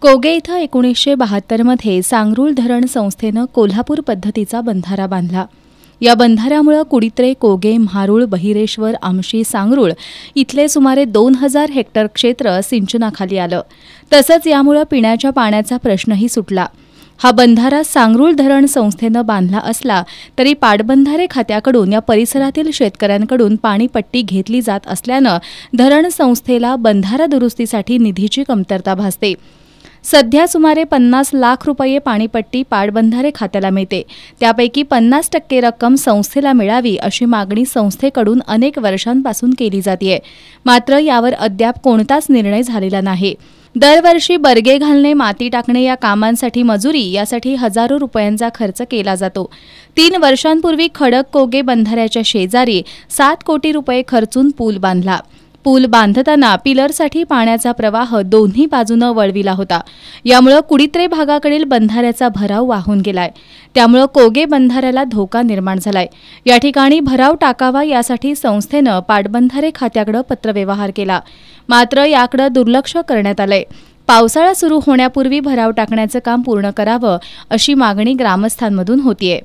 कोगे इथं 1972 मध्ये सांगरूळ धरण संस्थेनं कोल्हापूर पद्धतीचा बंधारा बांधला। या बंधाऱ्यामुळे कुडित्रे, कोगे, म्हारूळ, बहिरेश्वर, आमशी, सांगरूळ इथले सुमारे 2000 हेक्टर क्षेत्र सिंचनाखाली आलं। तसंच यामुळे पिण्याच्या पाण्याचा प्रश्नही सुटला। हा बंधारा सांगरूळ धरण संस्थेनं बांधला असला तरी पाटबंधारे खात्याकडून या परिसरातील शेतकऱ्यांकडून पाणीपट्टी घेतली जात असल्यानं धरण संस्थेला बंधारा दुरुस्तीसाठी निधीची कमतरता भासते। सध्या सुमारे 50 लाख रुपये पाणीपट्टी पाटबंधारे खात्याला मिळते। त्यापैकी 50% रक्कम संस्थेला मिळावी अशी मागणी संस्थेकडून अनेक वर्षांपासून केली जाते। मात्र यावर अद्याप कोणताच निर्णय झालेला नाही। दरवर्षी बर्गे घालणे, माती टाकणे या कामांसाठी मजुरी यासाठी हजारो रुपयांचा खर्च केला जातो। 3 वर्षांपूर्वी खडक कोगे बंधाऱ्याच्या शेजारी 7 कोटी रुपये खर्चून पूल बांधला। पूल बांधताना पिलरसाठी पाण्याचा प्रवाह दोन्ही बाजूने वळविला होता। यामुळे कुडित्रे भागाकडील बंधाऱ्याचा भराव वाहून गेलाय। त्यामुळे कोगे बंधाऱ्याला धोका निर्माण झालाय। या ठिकाणी भराव टाकावा यासाठी संस्थेनं पाटबंधारे खात्याकडे पत्रव्यवहार केला। मात्र याकडे दुर्लक्ष करण्यात आलंय। पावसाळा सुरू होण्यापूर्वी भराव टाकण्याचं काम पूर्ण करावं अशी मागणी ग्रामस्थांमधून होतीये।